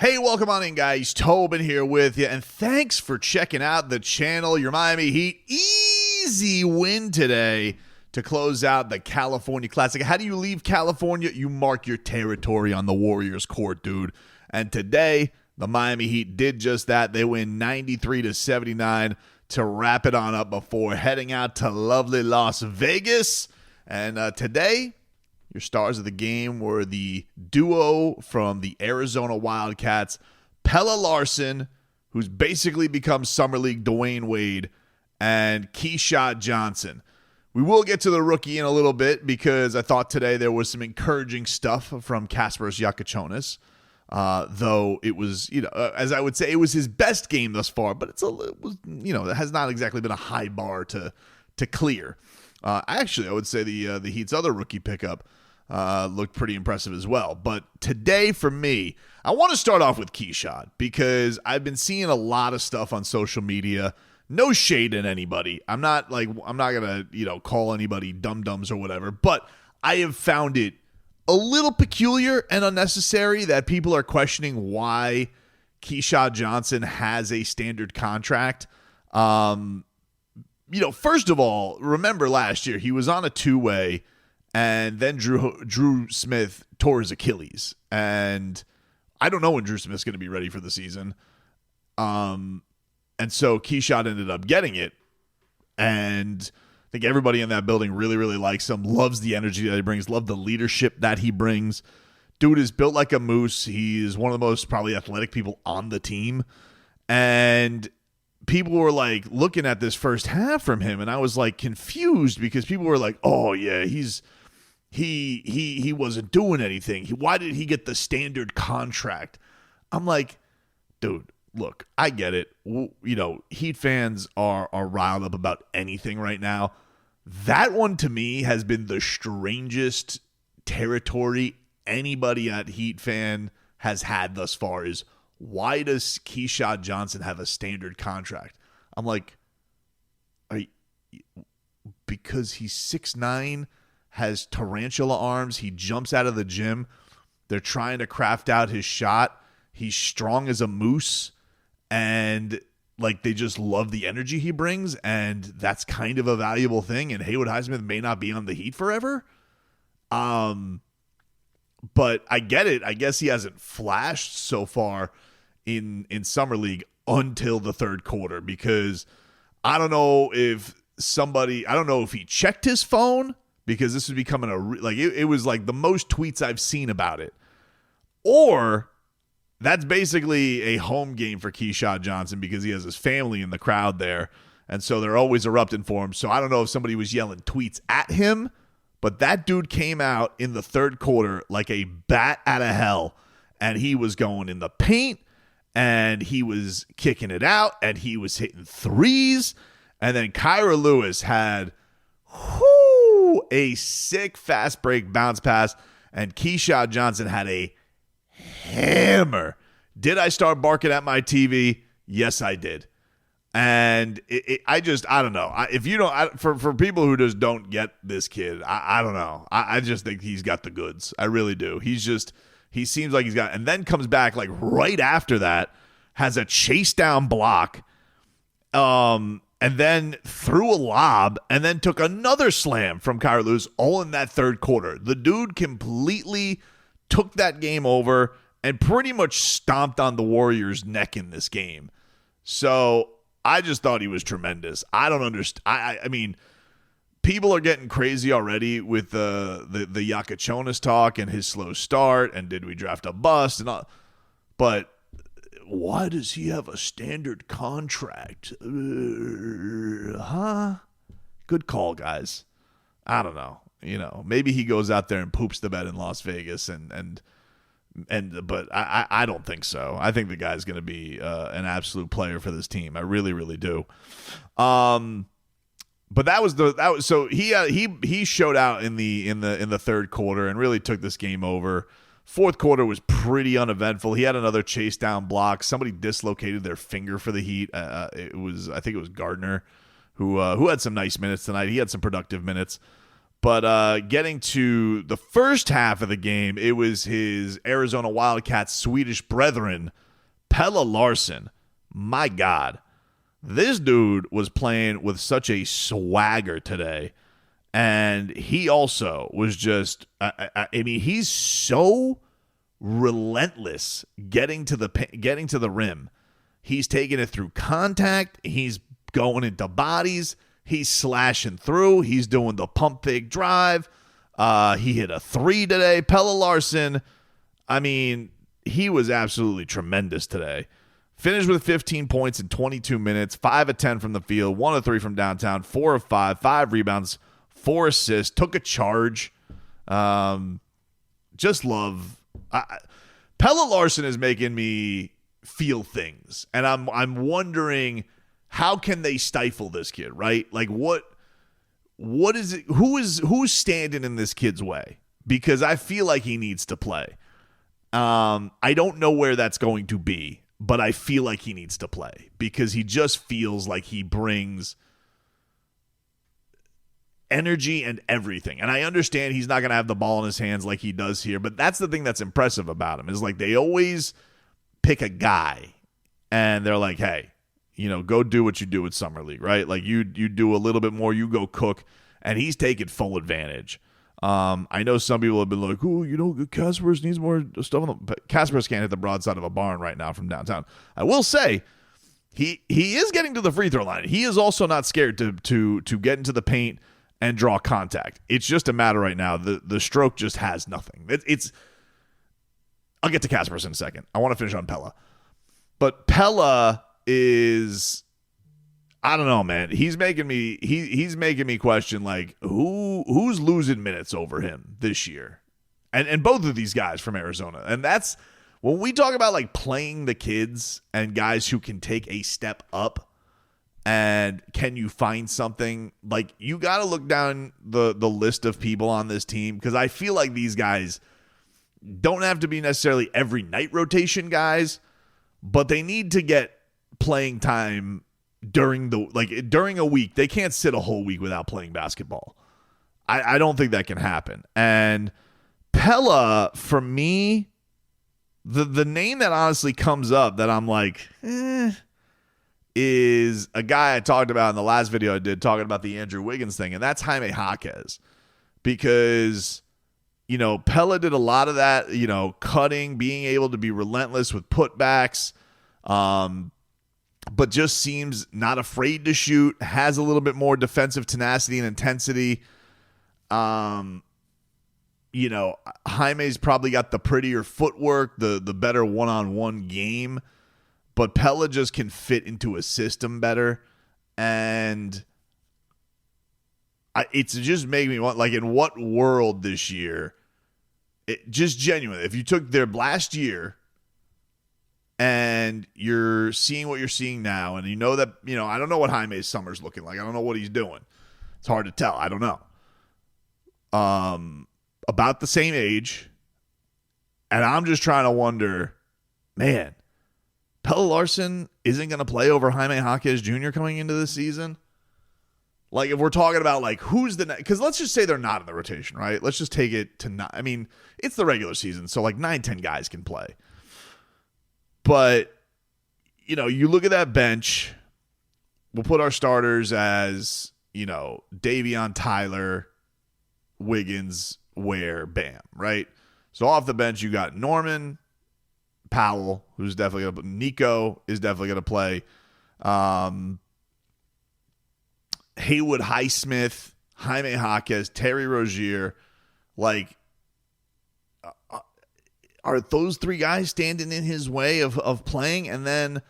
Hey, welcome on in, guys. Tobin here with you, and thanks for checking out the channel. Your Miami Heat, easy win today to close out the California Classic. How do you leave California? You mark your territory on the Warriors court, dude. And today, the Miami Heat did just that. They win 93-79 to wrap it on up before heading out to lovely Las Vegas. And today, your stars of the game were the duo from the Arizona Wildcats, Pelle Larsson, who's basically become Summer League Dwayne Wade, and Keshad Johnson. We will get to the rookie in a little bit because I thought today there was some encouraging stuff from Kasparas Jakučionis, though it was, as I would say, it was his best game thus far, but it has not exactly been a high bar to clear. Actually, I would say the Heat's other rookie pickup looked pretty impressive as well. But today, for me, I want to start off with Keshad because I've been seeing a lot of stuff on social media. No shade in anybody. I'm not gonna call anybody dum-dums or whatever. But I have found it a little peculiar and unnecessary that people are questioning why Keshad Johnson has a standard contract. First of all, remember last year he was on a two-way. And then Drew Smith tore his Achilles. And I don't know when Drew Smith's going to be ready for the season. And so Keshad ended up getting it. And I think everybody in that building really, really likes him, loves the energy that he brings, love the leadership that he brings. Dude is built like a moose. He's one of the most probably athletic people on the team. And people were like looking at this first half from him. And I was like confused because people were like, oh, yeah, He wasn't doing anything. Why did he get the standard contract? I'm like, dude, look, I get it. Heat fans are riled up about anything right now. That one to me has been the strangest territory anybody at Heat fan has had thus far is why does Keshad Johnson have a standard contract? I'm like, because he's 6'9", has tarantula arms. He jumps out of the gym. They're trying to craft out his shot. He's strong as a moose. And they just love the energy he brings. And that's kind of a valuable thing. And Haywood Highsmith may not be on the Heat forever. But I get it. I guess he hasn't flashed so far in Summer League until the third quarter. Because I don't know if he checked his phone. Because this was becoming it was like the most tweets I've seen about it. Or that's basically a home game for Keshad Johnson because he has his family in the crowd there. And so they're always erupting for him. So I don't know if somebody was yelling tweets at him. But that dude came out in the third quarter like a bat out of hell. And he was going in the paint. And he was kicking it out. And he was hitting threes. And then Kira Lewis had a sick fast break bounce pass, and Keshad Johnson had a hammer. Did I start barking at my TV? Yes, I did. And I don't know. If you don't, for people who just don't get this kid, I don't know. I just think he's got the goods. I really do. He seems like he's got, and then comes back right after that, has a chase down block. And then threw a lob, and then took another slam from Kira Lewis, all in that third quarter. The dude completely took that game over and pretty much stomped on the Warriors' neck in this game. So I just thought he was tremendous. I don't understand. I mean, people are getting crazy already with the Jakučionis talk and his slow start, and did we draft a bust and all. But why does he have a standard contract? Good call, guys. I don't know. Maybe he goes out there and poops the bed in Las Vegas, but I don't think so. I think the guy's going to be an absolute player for this team. I really, really do. But so he showed out in the third quarter and really took this game over. Fourth quarter was pretty uneventful. He had another chase down block. Somebody dislocated their finger for the Heat. I think it was Gardner who had some nice minutes tonight. He had some productive minutes. But getting to the first half of the game, it was his Arizona Wildcats Swedish brethren, Pelle Larsson. My God, this dude was playing with such a swagger today. And he also was just, I mean, he's so relentless getting to the rim. He's taking it through contact. He's going into bodies. He's slashing through. He's doing the pump fake drive. He hit a 3 today. Pelle Larsson, I mean, he was absolutely tremendous today. Finished with 15 points in 22 minutes, 5 of 10 from the field, 1 of 3 from downtown, 4 of 5, 5 rebounds, 4 assists, took a charge. Just love. Pelle Larsson is making me feel things, and I'm wondering, how can they stifle this kid, right? Like what is it? Who's standing in this kid's way? Because I feel like he needs to play. I don't know where that's going to be, but I feel like he needs to play because he just feels like he brings energy and everything. And I understand he's not going to have the ball in his hands like he does here, but that's the thing that's impressive about him is like they always pick a guy and they're like, hey, go do what you do with Summer League, right? Like you do a little bit more, you go cook, and he's taking full advantage. I know some people have been like, oh, Kasparas needs more stuff. Kasparas can't hit the broadside of a barn right now from downtown. I will say he is getting to the free throw line. He is also not scared to get into the paint and draw contact. It's just a matter right now. The stroke just has nothing. I'll get to Kasparas in a second. I want to finish on Pelle. But Pelle is, I don't know, man. He's making me question like who's losing minutes over him this year, and both of these guys from Arizona. And that's when we talk about like playing the kids and guys who can take a step up. And can you find something? Like you got to look down the list of people on this team because I feel like these guys don't have to be necessarily every night rotation guys, but they need to get playing time during a week. They can't sit a whole week without playing basketball. I don't think that can happen. And Pelle, for me, the name that honestly comes up that I'm like, is a guy I talked about in the last video I did talking about the Andrew Wiggins thing, and that's Haime Hakeem. Because, Pelle did a lot of that, cutting, being able to be relentless with putbacks, but just seems not afraid to shoot, has a little bit more defensive tenacity and intensity. Jaime's probably got the prettier footwork, the better one-on-one game, but Pelle just can fit into a system better. And it's just making me want, like, in what world this year, just genuinely, if you took their last year and you're seeing what you're seeing now, and that, I don't know what Jaime's summer's looking like. I don't know what he's doing. It's hard to tell. I don't know. About the same age. And I'm just trying to wonder, man, Pelle Larsson isn't going to play over Haime Hakeem Jr. coming into this season? Like, if we're talking about, like, who's the next... Because let's just say they're not in the rotation, right? Let's just take it to not... I mean, it's the regular season, so, like, 9-10 guys can play. But, you look at that bench. We'll put our starters as, Davion, Tyler, Wiggins, Ware, Bam, right? So off the bench, you got Norman, Powell, who's definitely going to... Nico is definitely going to play. Haywood Highsmith, Haime Hakeem, Terry Rozier. Like, are those three guys standing in his way of playing? And then,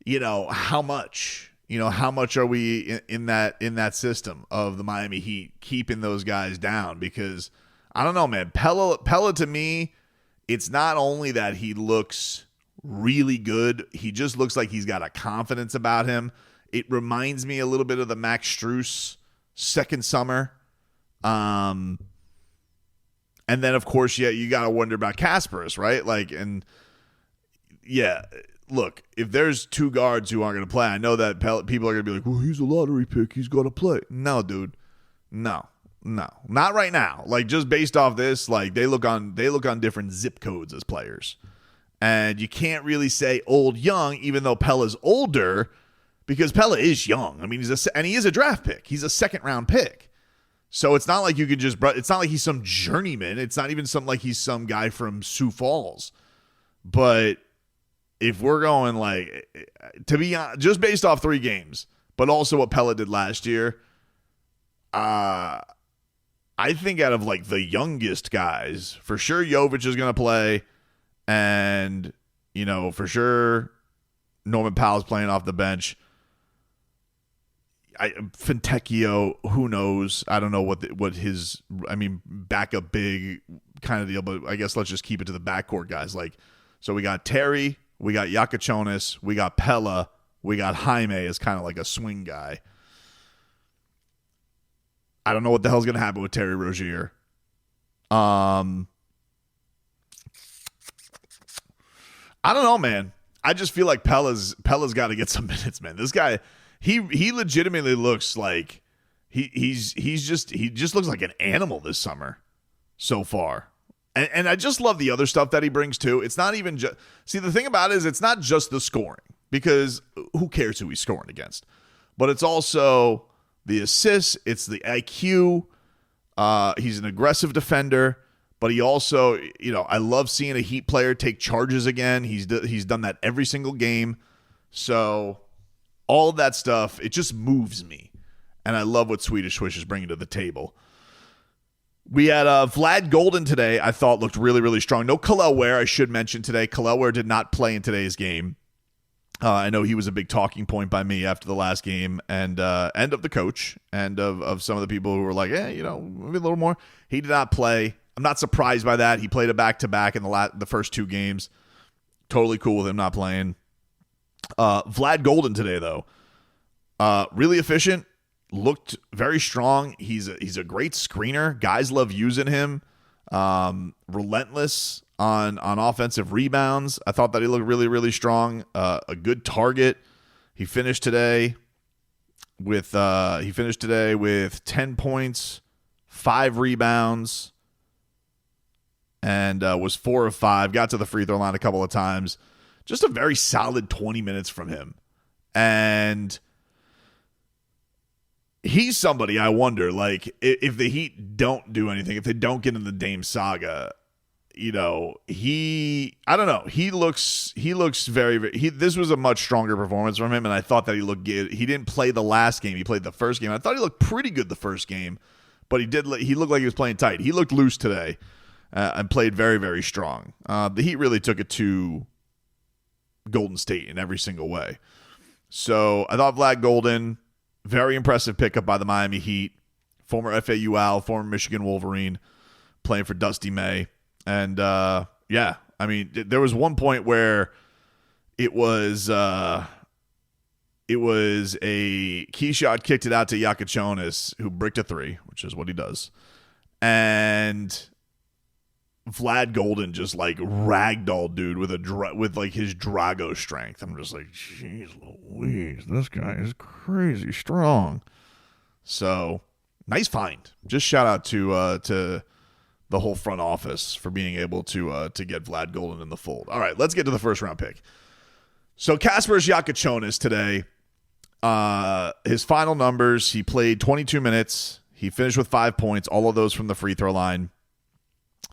how much? How much are we in that system of the Miami Heat keeping those guys down? Because I don't know, man. Pelle to me, it's not only that he looks really good, he just looks like he's got a confidence about him. It reminds me a little bit of the Max Strus second summer. And then, of course, you got to wonder about Kasparas, right? Like, and yeah, look, if there's two guards who aren't going to play, I know that people are going to be like, well, he's a lottery pick. He's going to play. No, dude. No. No, not right now. Like, just based off this, like, they look on different zip codes as players. And you can't really say old, young, even though Pelle's older, because Pelle is young. I mean, and he is a draft pick. He's a second-round pick. So it's not like you could just, it's not like he's some journeyman. It's not even like he's some guy from Sioux Falls. But if we're going, like, to be honest, just based off 3 games, but also what Pelle did last year, I think out of, like, the youngest guys, for sure Jovic is going to play. And, you know, for sure, Norman Powell's playing off the bench. Fontecchio, who knows? I don't know what his, backup big kind of deal, but I guess let's just keep it to the backcourt guys. Like, so we got Terry, we got Jakučionis, we got Pelle, we got Haime as kind of like a swing guy. I don't know what the hell's going to happen with Terry Rozier. I don't know, man. I just feel like Pelle's got to get some minutes, man. This guy, he legitimately looks like he just looks like an animal this summer so far. And I just love the other stuff that he brings too. It's not even just, see, the thing about it is it's not just the scoring, because who cares who he's scoring against, but it's also the assists, it's the IQ. He's an aggressive defender. But he also, you know, I love seeing a Heat player take charges again. He's done that every single game. So all of that stuff, it just moves me. And I love what Swedish Swish is bringing to the table. We had Vlad Golden today, I thought looked really, really strong. No Khalil Ware, I should mention today. Khalil Ware did not play in today's game. I know he was a big talking point by me after the last game and of the coach and of some of the people who were like, you know, maybe a little more. He did not play. I'm not surprised by that. He played a back-to-back in the first 2 games. Totally cool with him not playing. Vlad Golden today, though. Really efficient. Looked very strong. He's a great screener. Guys love using him. Relentless on offensive rebounds. I thought that he looked really, really strong. A good target. He finished today with 10 points, 5 rebounds. And was 4 of 5, got to the free throw line a couple of times. Just a very solid 20 minutes from him. And he's somebody I wonder, like, if the Heat don't do anything, if they don't get in the Dame saga, you know, I don't know. He looks very, very, this was a much stronger performance from him, and I thought that he looked good. He didn't play the last game. He played the first game. I thought he looked pretty good the first game, but he looked like he was playing tight. He looked loose today. And played very, very strong. The Heat really took it to Golden State in every single way. So I thought Vlad Golden, very impressive pickup by the Miami Heat. Former FAU Owl, former Michigan Wolverine, playing for Dusty May. And, yeah, I mean, there was one point where it was a Keshad kicked it out to Jakučionis, who bricked a 3, which is what he does. And Vlad Golden just like ragdoll dude with like his Drago strength. I'm just like, jeez Louise, this guy is crazy strong. So nice find. Just shout out to the whole front office for being able to get Vlad Golden in the fold. All right, let's get to the first round pick. So Kasparas Jakučionis today, his final numbers, he played 22 minutes. He finished with 5 points, all of those from the free throw line.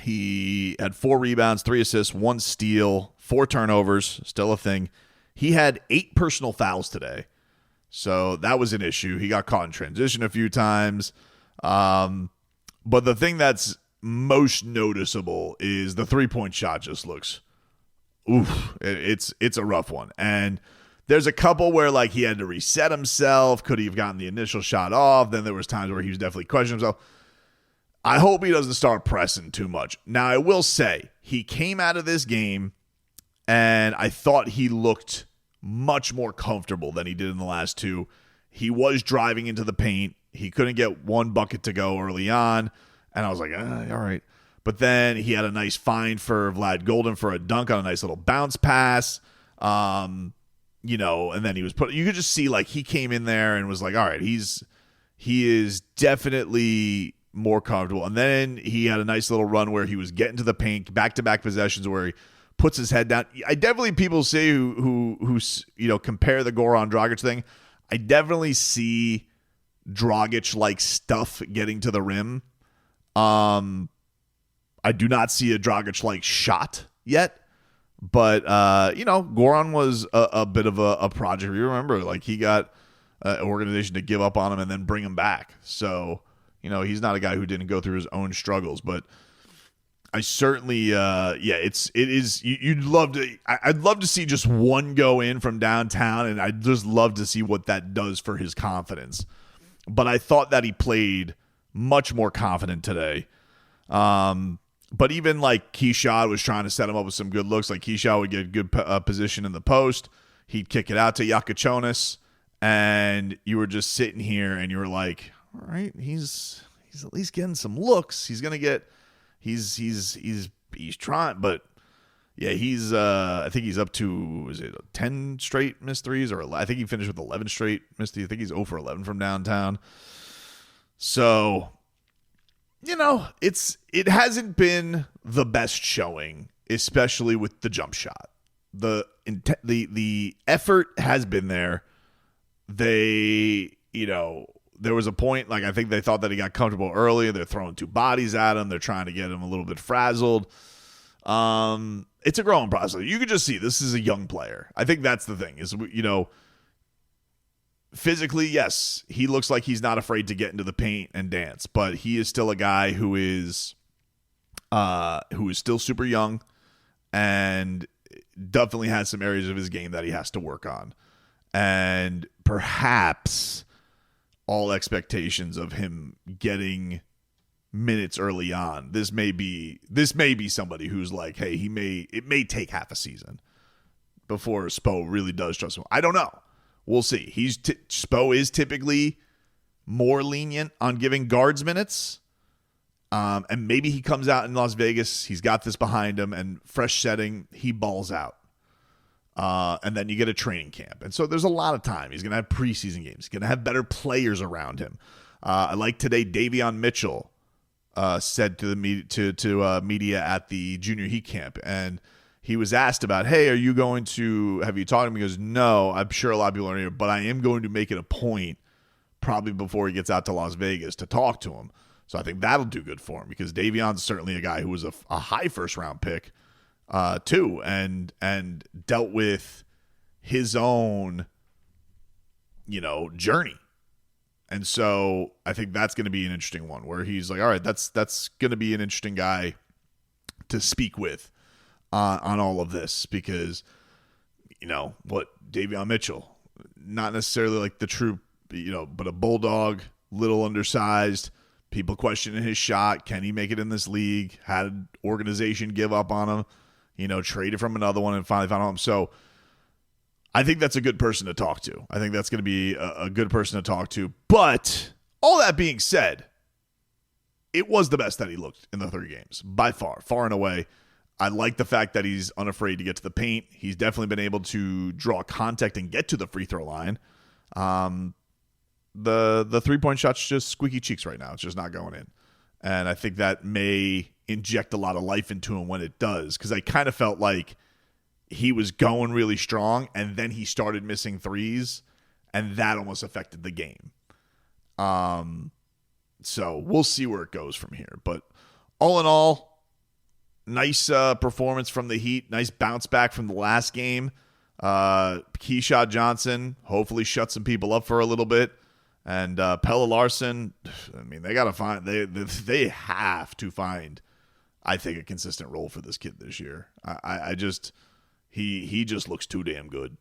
He had 4 rebounds, 3 assists, 1 steal, 4 turnovers, still a thing. He had 8 personal fouls today, so that was an issue. He got caught in transition a few times. But the thing that's most noticeable is the 3-point shot just looks, it's a rough one. And there's a couple where like he had to reset himself. Could he have gotten the initial shot off? Then there was times where he was definitely questioning himself. I hope he doesn't start pressing too much. Now, I will say, he came out of this game, and I thought he looked much more comfortable than he did in the last 2. He was driving into the paint. He couldn't get 1 bucket to go early on, and I was like, all right. But then he had a nice find for Vlad Golden for a dunk on a nice little bounce pass. You know, and then you could just see, like, he came in there and was like, all right, he is definitely more comfortable. And then he had a nice little run where he was getting to the paint, back-to-back possessions where he puts his head down. I definitely, people say who compare the Goran Dragic thing. I definitely see Dragic-like stuff getting to the rim. I do not see a Dragic-like shot yet. But, Goran was a bit of a project. You remember, like, he got an organization to give up on him and then bring him back. So, he's not a guy who didn't go through his own struggles. But I certainly, you'd love to, I'd love to see just one go in from downtown, and I'd just love to see what that does for his confidence. But I thought that he played much more confident today. But even like Keshad was trying to set him up with some good looks. Like Keshad would get good position in the post. He'd kick it out to Jakučionis, and you were just sitting here and you were like, all right, he's at least getting some looks. He's gonna get, he's trying, but yeah, I think he's up to, is it 10 straight missed threes, or I think he finished with 11 straight missed threes. I think he's 0 for 11 from downtown. So, it hasn't been the best showing, especially with the jump shot. The effort has been there. There was a point, like, I think they thought that he got comfortable early. They're throwing two bodies at him. They're trying to get him a little bit frazzled. It's a growing process. You could just see this is a young player. I think that's the thing is, physically, yes, he looks like he's not afraid to get into the paint and dance, but he is still a guy who is still super young and definitely has some areas of his game that he has to work on. And perhaps all expectations of him getting minutes early on, this may be somebody who's like, hey, it may take half a season before Spo really does trust him. I don't know. We'll see. Spo is typically more lenient on giving guards minutes. And maybe he comes out in Las Vegas. He's got this behind him, and fresh setting, he balls out. And then you get a training camp. And so there's a lot of time. He's going to have preseason games. He's going to have better players around him. I like today, Davion Mitchell said to the media at the junior heat camp, and he was asked about, hey, have you talked to him? He goes, no, I'm sure a lot of people are here, but I am going to make it a point probably before he gets out to Las Vegas to talk to him. So I think that'll do good for him, because Davion's certainly a guy who was a high first-round pick too, and dealt with his own, journey. And so I think that's going to be an interesting one where he's like, all right, that's going to be an interesting guy to speak with on all of this, because, Davion Mitchell, not necessarily like the true, but a bulldog, little undersized, people questioning his shot. Can he make it in this league? Had an organization give up on him, traded from another one and finally found him. So I think that's a good person to talk to. I think that's going to be a good person to talk to. But all that being said, it was the best that he looked in the 3 games by far and away. I like the fact that he's unafraid to get to the paint. He's definitely been able to draw contact and get to the free throw line. The 3-point shot's just squeaky cheeks right now. It's just not going in. And I think that may inject a lot of life into him when it does, because I kind of felt like he was going really strong and then he started missing threes, and that almost affected the game. So we'll see where it goes from here. But all in all, nice performance from the Heat. Nice bounce back from the last game. Keshad Johnson hopefully shut some people up for a little bit. And Pelle Larsson, I mean, they have to find, I think, a consistent role for this kid this year. He just looks too damn good.